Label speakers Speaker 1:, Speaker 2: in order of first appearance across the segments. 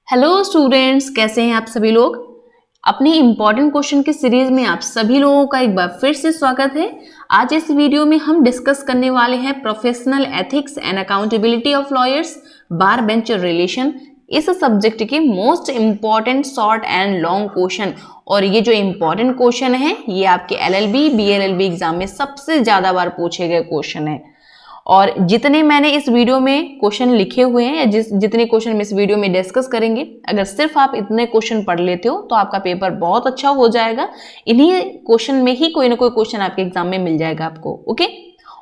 Speaker 1: Hello students, कैसे हैं आप सभी लोग। अपनी इम्पॉर्टेंट क्वेश्चन की सीरीज में आप सभी लोगों का एक बार फिर से स्वागत है। आज इस वीडियो में हम डिस्कस करने वाले हैं professional ethics and accountability of lawyers, bar bench relation, इस सब्जेक्ट के most important short and long question. और ये जो इम्पॉर्टेंट क्वेश्चन है ये आपके एलएलबी बीएलएलबी एग्जाम में सबसे ज्यादा बार पूछे गए क्वेश्चन है। और जितने मैंने इस वीडियो में क्वेश्चन लिखे हुए हैं या जितने क्वेश्चन हम इस वीडियो में डिस्कस करेंगे, अगर सिर्फ आप इतने क्वेश्चन पढ़ लेते हो तो आपका पेपर बहुत अच्छा हो जाएगा। इन्हीं क्वेश्चन में ही कोई ना कोई क्वेश्चन आपके एग्जाम में मिल जाएगा आपको। ओके।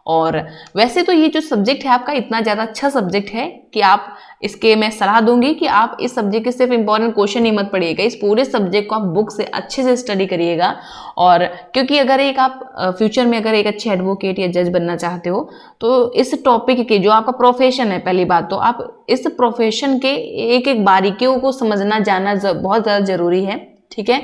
Speaker 1: और वैसे तो ये जो सब्जेक्ट है आपका इतना ज़्यादा अच्छा सब्जेक्ट है कि आप इसके मैं सलाह दूंगी कि आप इस सब्जेक्ट के सिर्फ इंपॉर्टेंट क्वेश्चन ही मत पढ़िएगा, इस पूरे सब्जेक्ट को आप बुक से अच्छे से स्टडी करिएगा। और क्योंकि अगर एक आप फ्यूचर में अगर एक अच्छे एडवोकेट या जज बनना चाहते हो तो इस टॉपिक के जो आपका प्रोफेशन है, पहली बात तो आप इस प्रोफेशन के एक एक बारीकियों को समझना जानना बहुत ज़्यादा जरूरी है। ठीक है,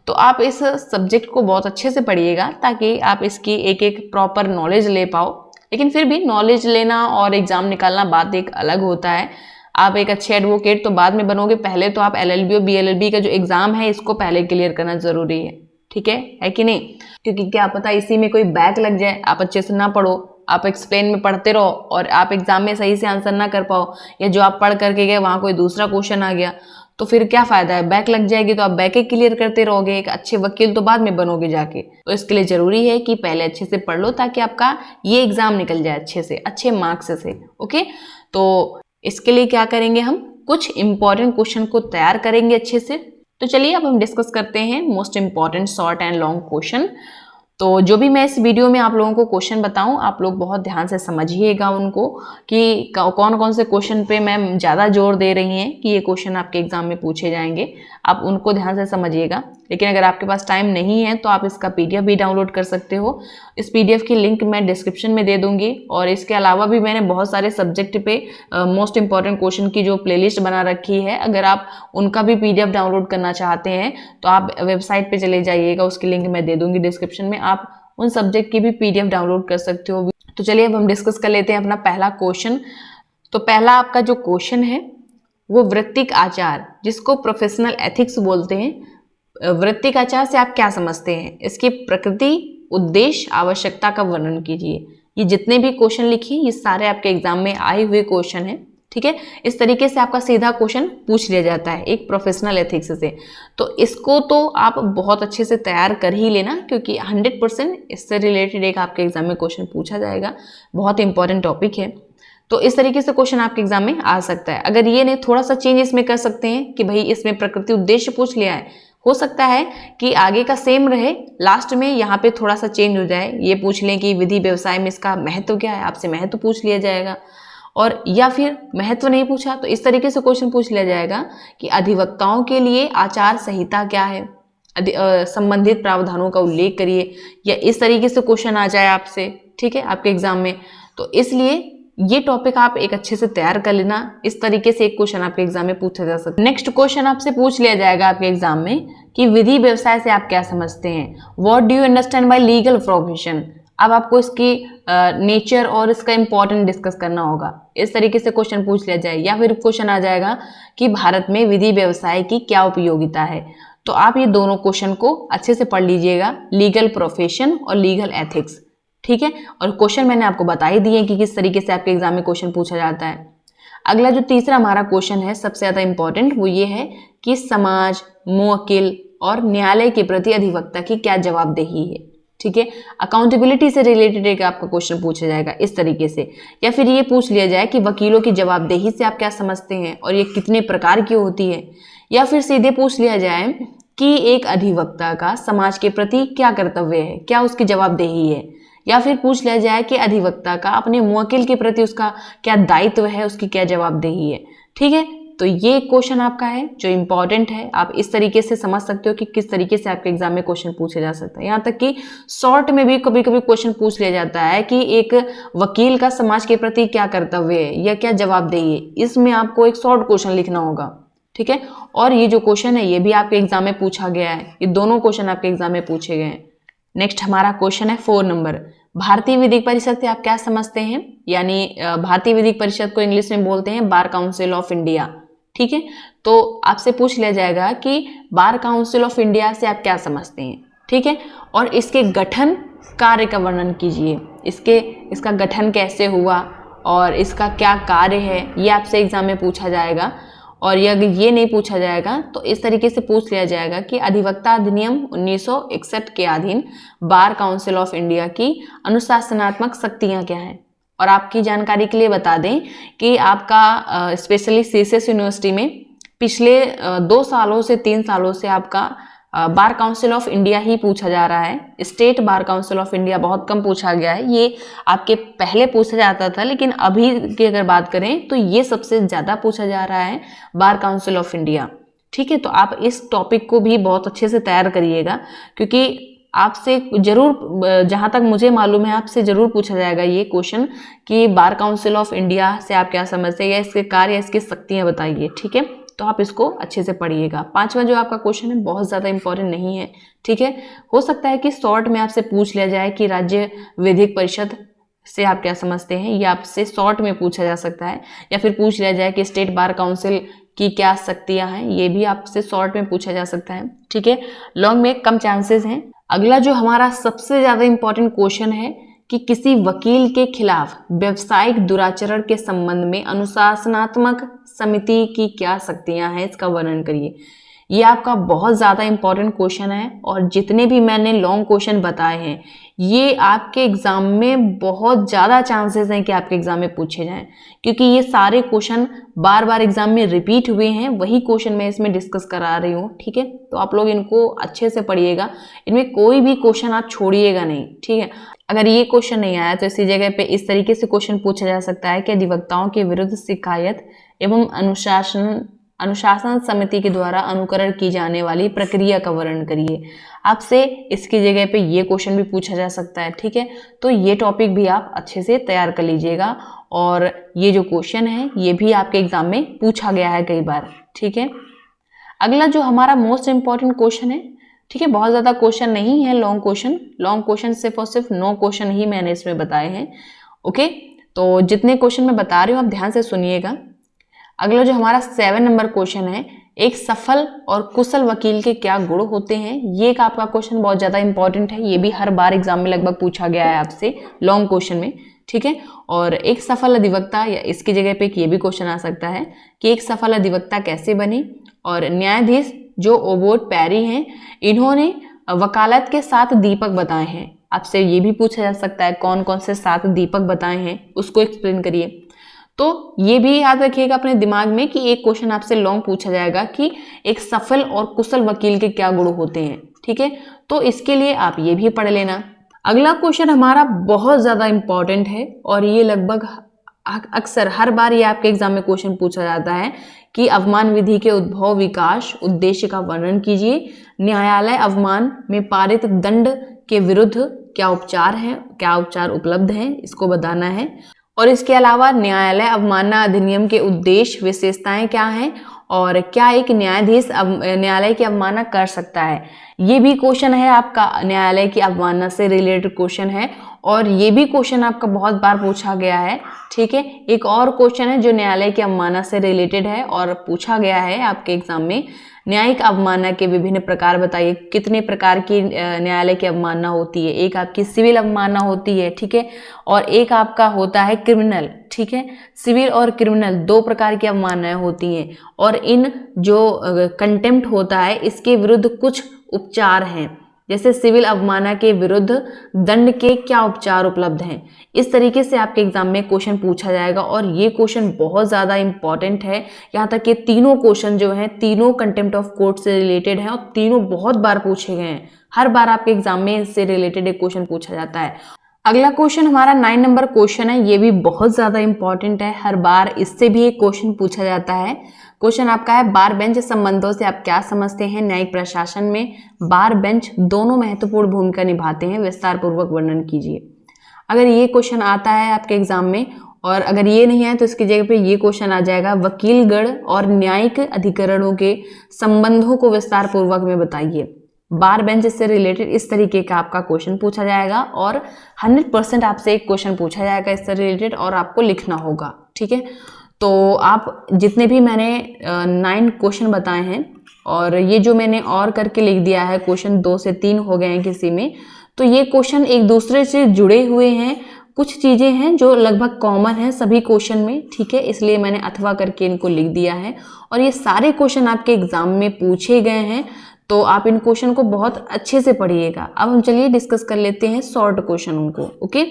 Speaker 1: तो आप इस सब्जेक्ट को बहुत अच्छे से पढ़िएगा ताकि आप इसकी एक एक प्रॉपर नॉलेज ले पाओ। लेकिन फिर भी नॉलेज लेना और एग्जाम निकालना बात एक अलग होता है। आप एक अच्छे एडवोकेट तो बाद में बनोगे, पहले तो आप एलएलबी और बीएलएलबी का जो एग्जाम है इसको पहले क्लियर करना जरूरी है। ठीक है कि नहीं? क्योंकि क्या पता इसी में कोई बैक लग जाए, आप अच्छे से ना पढ़ो, आप एक्सप्लेन में पढ़ते रहो और आप एग्जाम में सही से आंसर ना कर पाओ, या जो आप पढ़ करके गए वहां कोई दूसरा क्वेश्चन आ गया तो फिर क्या फायदा है। बैक लग जाएगी तो आप बैक ही क्लियर करते रहोगे, एक अच्छे वकील तो बाद में बनोगे जाके। तो इसके लिए जरूरी है कि पहले अच्छे से पढ़ लो ताकि आपका ये एग्जाम निकल जाए अच्छे से, अच्छे मार्क्स से। ओके, तो इसके लिए क्या करेंगे, हम कुछ इंपॉर्टेंट क्वेश्चन को तैयार करेंगे अच्छे से। तो चलिए अब हम डिस्कस करते हैं most important short and long question. तो जो भी मैं इस वीडियो में आप लोगों को क्वेश्चन बताऊं, आप लोग बहुत ध्यान से समझिएगा उनको कि कौन कौन से क्वेश्चन पे मैं ज़्यादा जोर दे रही हैं कि ये क्वेश्चन आपके एग्जाम में पूछे जाएंगे। आप उनको ध्यान से समझिएगा। लेकिन अगर आपके पास टाइम नहीं है तो आप इसका पीडीएफ भी डाउनलोड कर सकते हो। इस पीडीएफ की लिंक मैं डिस्क्रिप्शन में दे दूंगी। और इसके अलावा भी मैंने बहुत सारे सब्जेक्ट पे मोस्ट इंपॉर्टेंट क्वेश्चन की जो प्लेलिस्ट बना रखी है, अगर आप उनका भी पीडीएफ डाउनलोड करना चाहते हैं तो आप वेबसाइट पे चले जाइएगा, उसकी लिंक मैं दे दूंगी डिस्क्रिप्शन में। आप उन सब्जेक्ट की भी पीडीएफ डाउनलोड कर सकते हो। तो चलिए अब हम डिस्कस कर लेते हैं अपना पहला क्वेश्चन। तो पहला आपका जो क्वेश्चन है वो वृत्तिक आचार, जिसको प्रोफेशनल एथिक्स बोलते हैं। वृत्तिक आचार से आप क्या समझते हैं, इसकी प्रकृति, उद्देश्य, आवश्यकता का वर्णन कीजिए। ये जितने भी क्वेश्चन लिखिए ये सारे आपके एग्जाम में आए हुए क्वेश्चन हैं। ठीक है, इस तरीके से आपका सीधा क्वेश्चन पूछ लिया जाता है एक प्रोफेशनल एथिक्स से। तो इसको तो आप बहुत अच्छे से तैयार कर ही लेना, क्योंकि 100% इससे रिलेटेड एक आपके एग्जाम में क्वेश्चन पूछा जाएगा। बहुत इंपॉर्टेंट टॉपिक है। तो इस तरीके से क्वेश्चन आपके एग्जाम में आ सकता है। अगर ये नहीं, थोड़ा सा चेंज इसमें कर सकते हैं कि भाई इसमें प्रकृति उद्देश्य पूछ लिया है, हो सकता है कि आगे का सेम रहे, लास्ट में यहाँ पे थोड़ा सा चेंज हो जाए। ये पूछ लें कि विधि व्यवसाय में इसका महत्व क्या है, आपसे महत्व पूछ लिया जाएगा। और या फिर महत्व नहीं पूछा तो इस तरीके से क्वेश्चन पूछ लिया जाएगा कि अधिवक्ताओं के लिए आचार संहिता क्या है, संबंधित प्रावधानों का उल्लेख करिए, या इस तरीके से क्वेश्चन आ जाए आपसे। ठीक है, आपके एग्जाम में। तो इसलिए ये टॉपिक आप एक अच्छे से तैयार कर लेना। इस तरीके से एक क्वेश्चन आपके एग्जाम में पूछा जा सकता है। नेक्स्ट क्वेश्चन आपसे पूछ लिया जाएगा आपके एग्जाम में कि विधि व्यवसाय से आप क्या समझते हैं, what do you understand by legal profession. अब आपको इसकी नेचर और इसका इंपॉर्टेंट डिस्कस करना होगा। इस तरीके से क्वेश्चन पूछ लिया जाए। या फिर क्वेश्चन आ जाएगा कि भारत में विधि व्यवसाय की क्या उपयोगिता है। तो आप ये दोनों क्वेश्चन को अच्छे से पढ़ लीजिएगा, लीगल प्रोफेशन और लीगल एथिक्स। ठीक है, और क्वेश्चन मैंने आपको बता ही दिए कि किस तरीके से आपके एग्जाम में क्वेश्चन पूछा जाता है। अगला जो तीसरा हमारा क्वेश्चन है सबसे ज्यादा इंपॉर्टेंट, वो ये है कि समाज, मुवक्किल और न्यायालय के प्रति अधिवक्ता की क्या जवाबदेही है। ठीक है, अकाउंटेबिलिटी से रिलेटेड एक आपका क्वेश्चन पूछा जाएगा इस तरीके से। या फिर ये पूछ लिया जाए कि वकीलों की जवाबदेही से आप क्या समझते हैं और ये कितने प्रकार की होती है। या फिर सीधे पूछ लिया जाए कि एक अधिवक्ता का समाज के प्रति क्या कर्तव्य है, क्या उसकी जवाबदेही है। या फिर पूछ लिया जाए कि अधिवक्ता का अपने मुवक्किल के प्रति उसका क्या दायित्व है, उसकी क्या जवाबदेही है। ठीक है, तो ये क्वेश्चन आपका है जो इंपॉर्टेंट है। आप इस तरीके से समझ सकते हो कि किस तरीके से आपके एग्जाम में क्वेश्चन पूछे जा सकता है। यहाँ तक कि शॉर्ट में भी कभी कभी क्वेश्चन पूछ लिया जाता है कि एक वकील का समाज के प्रति क्या कर्तव्य है या क्या जवाबदेही है। इसमें आपको एक शॉर्ट क्वेश्चन लिखना होगा। ठीक है, और ये जो क्वेश्चन है ये भी आपके एग्जाम में पूछा गया है। ये दोनों क्वेश्चन आपके एग्जाम में पूछे गए हैं। नेक्स्ट हमारा क्वेश्चन है 4 नंबर, भारतीय विधिक परिषद से आप क्या समझते हैं। यानी भारतीय विधिक परिषद को इंग्लिश में बोलते हैं बार काउंसिल ऑफ इंडिया। ठीक है, तो आपसे पूछ लिया जाएगा कि बार काउंसिल ऑफ इंडिया से आप क्या समझते हैं, ठीक है, और इसके गठन कार्य का वर्णन कीजिए। इसका गठन कैसे हुआ और इसका क्या कार्य है, ये आपसे एग्जाम में पूछा जाएगा। और अगर ये नहीं पूछा जाएगा तो इस तरीके से पूछ लिया जाएगा कि अधिवक्ता अधिनियम 1961 के अधीन बार काउंसिल ऑफ इंडिया की अनुशासनात्मक शक्तियां क्या हैं। और आपकी जानकारी के लिए बता दें कि आपका स्पेशली सीएसएस यूनिवर्सिटी में पिछले 2 सालों से 3 सालों से आपका बार काउंसिल ऑफ इंडिया ही पूछा जा रहा है। State bar council of India बहुत कम पूछा गया है, ये आपके पहले पूछा जाता था, लेकिन अभी की अगर बात करें तो ये सबसे ज़्यादा पूछा जा रहा है, बार काउंसिल ऑफ इंडिया। ठीक है, तो आप इस टॉपिक को भी बहुत अच्छे से तैयार करिएगा, क्योंकि आपसे जरूर, जहाँ तक मुझे मालूम है, आपसे जरूर पूछा जाएगा ये क्वेश्चन कि बार काउंसिल ऑफ इंडिया से आप क्या समझते हैं, या इसके कार्य या इसकी शक्तियाँ बताइए। ठीक है, तो आप इसको अच्छे से पढ़िएगा। 5वां जो आपका क्वेश्चन है बहुत ज़्यादा इंपॉर्टेंट नहीं है, ठीक है। हो सकता है कि शॉर्ट में आपसे पूछ लिया जाए कि राज्य विधिक परिषद से आप क्या समझते हैं, ये आपसे शॉर्ट में पूछा जा सकता है, या फिर पूछ लिया जाए कि स्टेट बार काउंसिल की क्या शक्तियां हैं, ये भी आपसे शॉर्ट में पूछा जा सकता है, ठीक है। लॉन्ग में कम चांसेस हैं। अगला जो हमारा सबसे ज़्यादा इंपॉर्टेंट क्वेश्चन है कि किसी वकील के खिलाफ व्यावसायिक दुराचरण के संबंध में अनुशासनात्मक समिति की क्या शक्तियां हैं, इसका वर्णन करिए। ये आपका बहुत ज़्यादा इंपॉर्टेंट क्वेश्चन है, और जितने भी मैंने लॉन्ग क्वेश्चन बताए हैं ये आपके एग्जाम में बहुत ज़्यादा चांसेस हैं कि आपके एग्जाम में पूछे जाएं, क्योंकि ये सारे क्वेश्चन बार बार एग्जाम में रिपीट हुए हैं। वही क्वेश्चन मैं इसमें डिस्कस करा रही हूँ, ठीक है। तो आप लोग इनको अच्छे से पढ़िएगा, इनमें कोई भी क्वेश्चन आप छोड़िएगा नहीं, ठीक है। अगर ये क्वेश्चन नहीं आया तो इसी जगह पे इस तरीके से क्वेश्चन पूछा जा सकता है कि अधिवक्ताओं के विरुद्ध शिकायत एवं अनुशासन समिति के द्वारा अनुकरण की जाने वाली प्रक्रिया का वर्णन करिए। आपसे इसकी जगह पे ये क्वेश्चन भी पूछा जा सकता है, ठीक है। तो ये टॉपिक भी आप अच्छे से तैयार कर लीजिएगा, और ये जो क्वेश्चन है ये भी आपके एग्जाम में पूछा गया है कई बार, ठीक है। अगला जो हमारा मोस्ट इंपॉर्टेंट क्वेश्चन है, ठीक है, बहुत ज़्यादा क्वेश्चन नहीं है लॉन्ग क्वेश्चन सिर्फ और सिर्फ 9 क्वेश्चन ही मैंने इसमें बताए हैं, ओके। तो जितने क्वेश्चन मैं बता रही हूँ आप ध्यान से सुनिएगा। अगला जो हमारा 7 नंबर क्वेश्चन है, एक सफल और कुशल वकील के क्या गुण होते हैं। ये एक आपका क्वेश्चन बहुत ज़्यादा इंपॉर्टेंट है, ये भी हर बार एग्जाम में लगभग पूछा गया है आपसे लॉन्ग क्वेश्चन में, ठीक है। और एक सफल अधिवक्ता, या इसकी जगह पे ये भी क्वेश्चन आ सकता है कि एक सफल अधिवक्ता कैसे बने। और न्यायाधीश जो ओबोट पैरी हैं, इन्होंने वकालत के 7 दीपक बताए हैं। आपसे ये भी पूछा जा सकता है कौन कौन से 7 दीपक बताए हैं, उसको एक्सप्लेन करिए। तो ये भी याद रखिएगा अपने दिमाग में कि एक क्वेश्चन आपसे लॉन्ग पूछा जाएगा कि एक सफल और कुशल वकील के क्या गुण होते हैं, ठीक है। तो इसके लिए आप ये भी पढ़ लेना। अगला क्वेश्चन हमारा बहुत ज़्यादा इंपॉर्टेंट है, और ये लगभग अक्सर हर बार ये आपके एग्जाम में क्वेश्चन पूछा जाता है कि अवमान विधि के उद्भव, विकास, उद्देश्य का वर्णन कीजिए। न्यायालय अवमान में पारित दंड के विरुद्ध क्या उपचार उपलब्ध हैं, इसको बताना है। और इसके अलावा न्यायालय अवमानना अधिनियम के उद्देश्य, विशेषताएं क्या हैं, और क्या एक न्यायाधीश न्यायालय की अवमानना कर सकता है। ये भी क्वेश्चन है आपका, न्यायालय की अवमानना से रिलेटेड क्वेश्चन है, और ये भी क्वेश्चन आपका बहुत बार पूछा गया है, ठीक है। एक और क्वेश्चन है जो न्यायालय की अवमानना से रिलेटेड है और पूछा गया है आपके एग्जाम में, न्यायिक अवमानना के विभिन्न प्रकार बताइए। कितने प्रकार की न्यायालय की अवमानना होती है। एक आपकी सिविल अवमानना होती है, ठीक है, और एक आपका होता है क्रिमिनल, ठीक है। सिविल और क्रिमिनल 2 प्रकार की अवमाननाएं होती हैं, और इन जो कंटेम्प्ट होता है इसके विरुद्ध कुछ उपचार हैं। जैसे सिविल अवमानना के विरुद्ध दंड के क्या उपचार उपलब्ध हैं। इस तरीके से आपके एग्जाम में क्वेश्चन पूछा जाएगा, और ये क्वेश्चन बहुत ज़्यादा इंपॉर्टेंट है। यहाँ तक कि तीनों क्वेश्चन जो हैं तीनों कंटेम्प्ट ऑफ कोर्ट से रिलेटेड हैं, और तीनों बहुत बार पूछे गए हैं। हर बार आपके एग्जाम में इससे रिलेटेड एक क्वेश्चन पूछा जाता है। अगला क्वेश्चन हमारा 9 नंबर क्वेश्चन है, ये भी बहुत ज़्यादा इंपॉर्टेंट है। हर बार इससे भी एक क्वेश्चन पूछा जाता है। क्वेश्चन आपका है, बार बेंच संबंधों से आप क्या समझते हैं। न्यायिक प्रशासन में बार बेंच दोनों महत्वपूर्ण भूमिका निभाते हैं, विस्तार पूर्वक वर्णन कीजिए। अगर ये क्वेश्चन आता है आपके एग्जाम में, और अगर ये नहीं है तो इसकी जगह पे ये क्वेश्चन आ जाएगा, वकीलगण और न्यायिक अधिकरणों के संबंधों को विस्तार पूर्वक में बताइए। बार बेंच से रिलेटेड इस तरीके का आपका क्वेश्चन पूछा जाएगा, और 100% आपसे एक क्वेश्चन पूछा जाएगा इससे रिलेटेड, और आपको लिखना होगा, ठीक है। तो आप जितने भी मैंने 9 क्वेश्चन बताए हैं और ये जो मैंने और करके लिख दिया है क्वेश्चन 2 से 3 हो गए हैं किसी में, तो ये क्वेश्चन एक दूसरे से जुड़े हुए हैं। कुछ चीजें हैं जो लगभग कॉमन है सभी क्वेश्चन में, ठीक है, इसलिए मैंने अथवा करके इनको लिख दिया है। और ये सारे क्वेश्चन आपके एग्जाम में पूछे गए हैं, तो आप इन क्वेश्चन को बहुत अच्छे से पढ़िएगा। अब हम चलिए डिस्कस कर लेते हैं शॉर्ट क्वेश्चनों को। ओके,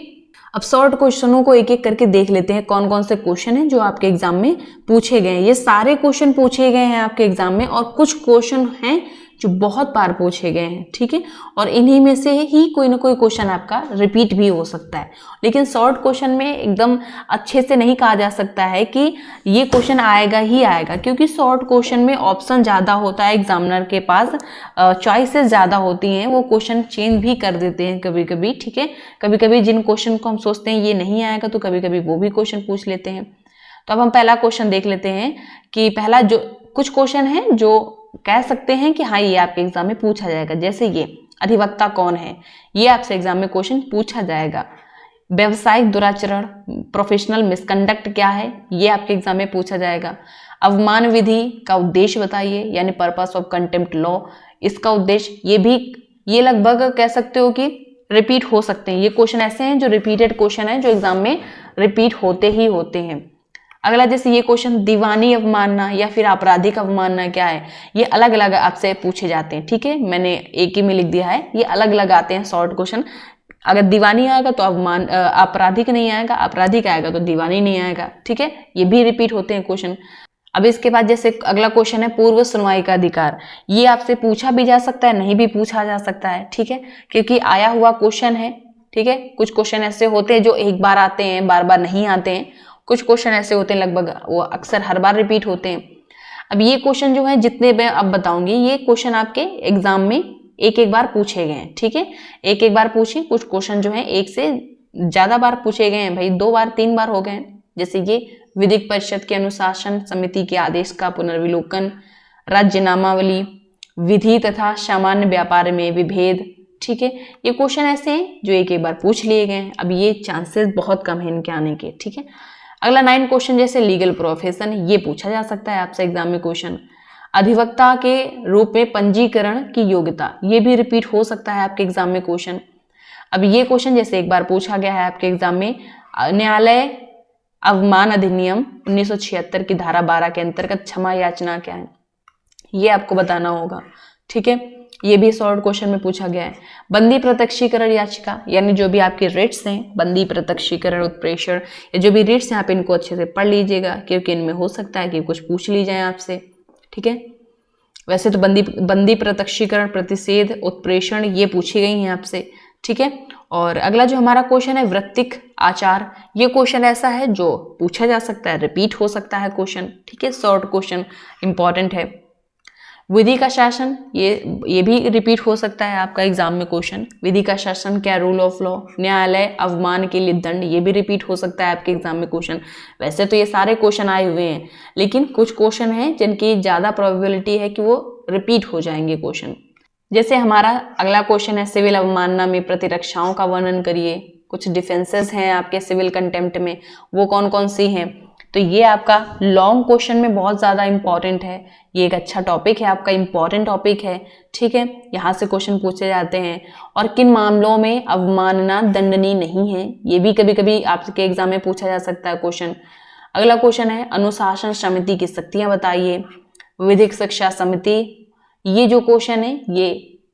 Speaker 1: अब शॉर्ट क्वेश्चनों को एक एक करके देख लेते हैं कौन कौन से क्वेश्चन हैं जो आपके एग्जाम में पूछे गए हैं। ये सारे क्वेश्चन पूछे गए हैं आपके एग्जाम में और कुछ क्वेश्चन हैं जो बहुत बार पूछे गए हैं, ठीक है, और इन्हीं में से ही कोई ना कोई क्वेश्चन आपका रिपीट भी हो सकता है। लेकिन शॉर्ट क्वेश्चन में एकदम अच्छे से नहीं कहा जा सकता है कि ये क्वेश्चन आएगा ही आएगा, क्योंकि शॉर्ट क्वेश्चन में ऑप्शन ज़्यादा होता है, एग्जामिनर के पास चॉइसेस ज़्यादा होती हैं, वो क्वेश्चन चेंज भी कर देते हैं कभी कभी, ठीक है। कभी कभी जिन क्वेश्चन को हम सोचते हैं ये नहीं आएगा तो कभी कभी वो भी क्वेश्चन पूछ लेते हैं। तो अब हम पहला क्वेश्चन देख लेते हैं कि पहला जो कुछ क्वेश्चन है जो कह सकते हैं कि हाँ ये आपके एग्जाम में पूछा जाएगा। जैसे ये अधिवक्ता कौन है, ये आपसे एग्जाम में क्वेश्चन पूछा जाएगा। व्यवसायिक दुराचरण, प्रोफेशनल मिसकंडक्ट क्या है, ये आपके एग्जाम में पूछा जाएगा। अवमान विधि का उद्देश्य बताइए, यानी पर्पस ऑफ कंटेम्प्ट लॉ, इसका उद्देश्य, ये लगभग कह सकते हो कि रिपीट हो सकते हैं। ये क्वेश्चन ऐसे हैं जो रिपीटेड क्वेश्चन है, जो एग्जाम में रिपीट होते ही होते हैं। अगला जैसे ये क्वेश्चन दीवानी अवमानना या फिर आपराधिक अवमानना क्या है, ये अलग अलग आपसे पूछे जाते हैं, ठीक है, मैंने एक ही में लिख दिया है, ये अलग अलग आते हैं शॉर्ट क्वेश्चन। अगर दीवानी आएगा तो आपराधिक नहीं आएगा, आपराधिक आएगा तो दीवानी नहीं आएगा, ठीक है, ये भी रिपीट होते हैं क्वेश्चन। अब इसके बाद जैसे अगला क्वेश्चन है पूर्व सुनवाई का अधिकार, ये आपसे पूछा भी जा सकता है, नहीं भी पूछा जा सकता है, ठीक है, क्योंकि आया हुआ क्वेश्चन है, ठीक है। कुछ क्वेश्चन ऐसे होते हैं जो एक बार आते हैं, बार बार नहीं आते हैं। कुछ क्वेश्चन ऐसे होते हैं लगभग वो अक्सर हर बार रिपीट होते हैं। अब ये क्वेश्चन जो है जितने मैं अब बताऊंगी, ये क्वेश्चन आपके एग्जाम में एक एक बार पूछे गए हैं, ठीक है, एक एक बार पूछे। कुछ क्वेश्चन जो है एक से ज्यादा बार पूछे गए हैं, भाई 2 बार 3 बार हो गए हैं। जैसे ये विधिक परिषद के अनुशासन समिति के आदेश का पुनर्विलोकन, राज्य नामावली, विधि तथा सामान्य व्यापार में विभेद, ठीक है, ये क्वेश्चन ऐसे हैं जो एक एक बार पूछ लिए गए हैं। अब ये चांसेस बहुत कम है इनके आने के, ठीक है। अगला 9 क्वेश्चन जैसे लीगल प्रोफेशन, ये पूछा जा सकता है आपसे एग्जाम में क्वेश्चन। अधिवक्ता के रूप में पंजीकरण की योग्यता, ये भी रिपीट हो सकता है आपके एग्जाम में क्वेश्चन। अब ये क्वेश्चन जैसे एक बार पूछा गया है आपके एग्जाम में, न्यायालय अवमान अधिनियम 1976 की धारा 12 के अंतर्गत क्षमा याचना क्या है, ये आपको बताना होगा, ठीक है, ये भी शॉर्ट क्वेश्चन में पूछा गया है। बंदी प्रत्यक्षीकरण याचिका, यानी जो भी आपके रिट्स हैं, बंदी प्रत्यक्षीकरण उत्प्रेषण, या जो भी रिट्स हैं आप इनको अच्छे से पढ़ लीजिएगा, क्योंकि इनमें हो सकता है कि कुछ पूछ ली जाए आपसे, ठीक है। वैसे तो बंदी प्रत्यक्षीकरण, प्रतिषेध, उत्प्रेषण ये पूछी गई हैं आपसे, ठीक है। और अगला जो हमारा क्वेश्चन है वृत्तिक आचार, ये क्वेश्चन ऐसा है जो पूछा जा सकता है, रिपीट हो सकता है क्वेश्चन, ठीक है, शॉर्ट क्वेश्चन इंपॉर्टेंट है। विधि का शासन, ये भी रिपीट हो सकता है आपका एग्जाम में क्वेश्चन। विधि का शासन क्या, रूल ऑफ लॉ, न्यायालय अवमान के लिए दंड, ये भी रिपीट हो सकता है आपके एग्जाम में क्वेश्चन। वैसे तो ये सारे क्वेश्चन आए हुए हैं, लेकिन कुछ क्वेश्चन हैं जिनकी ज़्यादा प्रोबेबिलिटी है कि वो रिपीट हो जाएंगे क्वेश्चन। जैसे हमारा अगला क्वेश्चन है सिविल अवमानना में प्रतिरक्षाओं का वर्णन करिए। कुछ डिफेंसेस हैं आपके सिविल कंटेम्प्ट में, वो कौन कौन सी हैं, तो ये आपका लॉन्ग क्वेश्चन में बहुत ज़्यादा इंपॉर्टेंट है। ये एक अच्छा टॉपिक है आपका, इंपॉर्टेंट टॉपिक है, ठीक है, यहाँ से क्वेश्चन पूछे जाते हैं। और किन मामलों में अवमानना दंडनीय नहीं है, ये भी कभी कभी आपके एग्जाम में पूछा जा सकता है क्वेश्चन। अगला क्वेश्चन है अनुशासन समिति की शक्तियाँ बताइए। विधिक शिक्षा समिति, ये जो क्वेश्चन है ये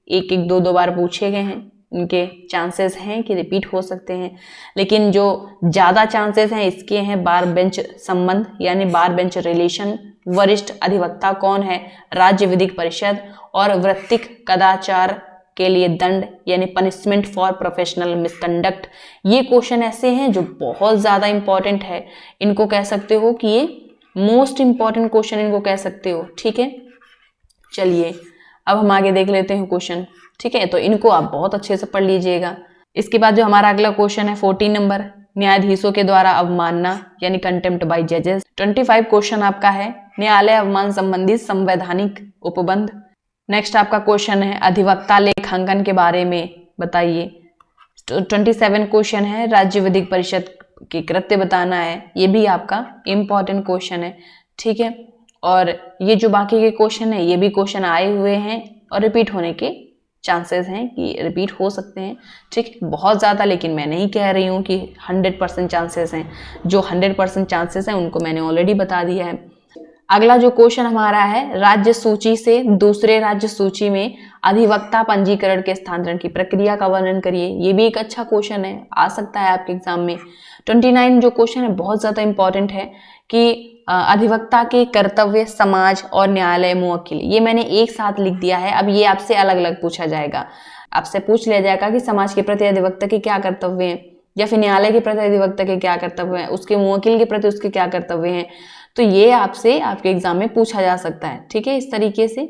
Speaker 1: एक एक दो बार पूछे गए हैं, इनके चांसेस हैं कि रिपीट हो सकते हैं, लेकिन जो ज़्यादा चांसेस हैं इसके हैं बार बेंच संबंध, यानी बार बेंच रिलेशन, वरिष्ठ अधिवक्ता कौन है, राज्य विधिक परिषद, और वृत्तिक कदाचार के लिए दंड, यानी पनिशमेंट फॉर प्रोफेशनल मिसकंडक्ट। ये क्वेश्चन ऐसे हैं जो बहुत ज़्यादा इंपॉर्टेंट है, इनको कह सकते हो कि ये मोस्ट इंपॉर्टेंट क्वेश्चन इनको कह सकते हो, ठीक है। चलिए अब हम आगे देख लेते हैं क्वेश्चन, ठीक है, तो इनको आप बहुत अच्छे से पढ़ लीजिएगा। इसके बाद जो हमारा अगला क्वेश्चन है 14 नंबर, न्यायाधीशों के द्वारा अवमानना यानी कंटेम्प्ट बाय जजेस। 25 क्वेश्चन आपका है न्यायालय अवमान संबंधित संवैधानिक उपबंध। नेक्स्ट आपका क्वेश्चन है अधिवक्ता लेखांकन के बारे में बताइए। 27 क्वेश्चन है राज्य विधिक परिषद के कृत्य बताना है, ये भी आपका इम्पॉर्टेंट क्वेश्चन है, ठीक है। और ये जो बाकी के क्वेश्चन है, ये भी क्वेश्चन आए हुए हैं और रिपीट होने के चांसेस हैं कि रिपीट हो सकते हैं, ठीक है। बहुत ज़्यादा लेकिन मैं नहीं कह रही हूँ कि 100% चांसेस हैं। जो 100% चांसेस हैं उनको मैंने ऑलरेडी बता दिया है। अगला जो क्वेश्चन हमारा है, राज्य सूची से दूसरे राज्य सूची में अधिवक्ता पंजीकरण के स्थानांतरण की प्रक्रिया का वर्णन करिए। ये भी एक अच्छा क्वेश्चन है, आ सकता है आपके एग्जाम में। 29 जो क्वेश्चन है बहुत ज़्यादा इंपॉर्टेंट है कि अधिवक्ता के कर्तव्य, समाज और न्यायालय मुवक्किल, ये मैंने एक साथ लिख दिया है। अब ये आपसे अलग अलग पूछा जाएगा, आपसे पूछ लिया जाएगा कि समाज के प्रति अधिवक्ता के क्या कर्तव्य हैं, या फिर न्यायालय के प्रति अधिवक्ता के क्या कर्तव्य हैं, उसके मुवक्किल के प्रति उसके क्या कर्तव्य हैं। तो ये आपसे आपके एग्जाम में पूछा जा सकता है, ठीक है, इस तरीके से।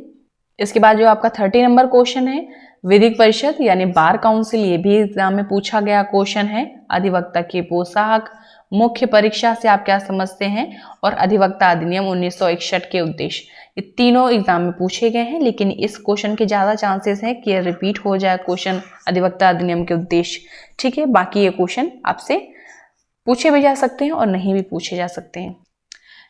Speaker 1: इसके बाद जो आपका 30 नंबर क्वेश्चन है, विधिक परिषद यानी बार काउंसिल, ये भी एग्जाम में पूछा गया क्वेश्चन है। अधिवक्ता के पोशाक, मुख्य परीक्षा से आप क्या समझते हैं, और अधिवक्ता अधिनियम 1961 के उद्देश्य, ये तीनों एग्जाम में पूछे गए हैं। लेकिन इस क्वेश्चन के ज़्यादा चांसेस हैं कि रिपीट हो जाए क्वेश्चन अधिवक्ता अधिनियम के उद्देश्य, ठीक है। बाकी ये क्वेश्चन आपसे पूछे भी जा सकते हैं और नहीं भी पूछे जा सकते हैं।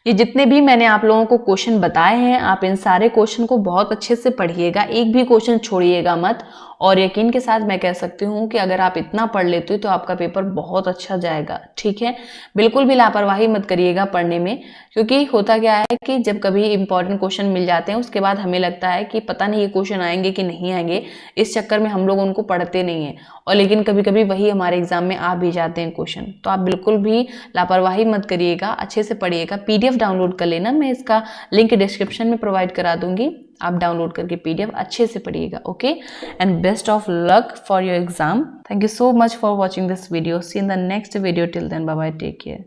Speaker 1: ये जितने भी मैंने आप लोगों को क्वेश्चन बताए हैं, आप इन सारे क्वेश्चन को बहुत अच्छे से पढ़िएगा, एक भी क्वेश्चन छोड़िएगा मत। और यकीन के साथ मैं कह सकती हूँ कि अगर आप इतना पढ़ लेते हो तो आपका पेपर बहुत अच्छा जाएगा, ठीक है। बिल्कुल भी लापरवाही मत करिएगा पढ़ने में, क्योंकि होता क्या है कि जब कभी इंपॉर्टेंट क्वेश्चन मिल जाते हैं उसके बाद हमें लगता है कि पता नहीं ये क्वेश्चन आएंगे कि नहीं आएंगे, इस चक्कर में हम लोग उनको पढ़ते नहीं हैं। और लेकिन कभी कभी वही हमारे एग्जाम में आ भी जाते हैं क्वेश्चन। तो आप बिल्कुल भी लापरवाही मत करिएगा, अच्छे से पढ़िएगा। PDF डाउनलोड कर लेना, मैं इसका लिंक डिस्क्रिप्शन में प्रोवाइड करा दूंगी, आप डाउनलोड करके PDF अच्छे से पढ़िएगा, okay. And best of luck for your exam. Thank you so much for watching this video. See in the next video. Till then, bye bye, take care.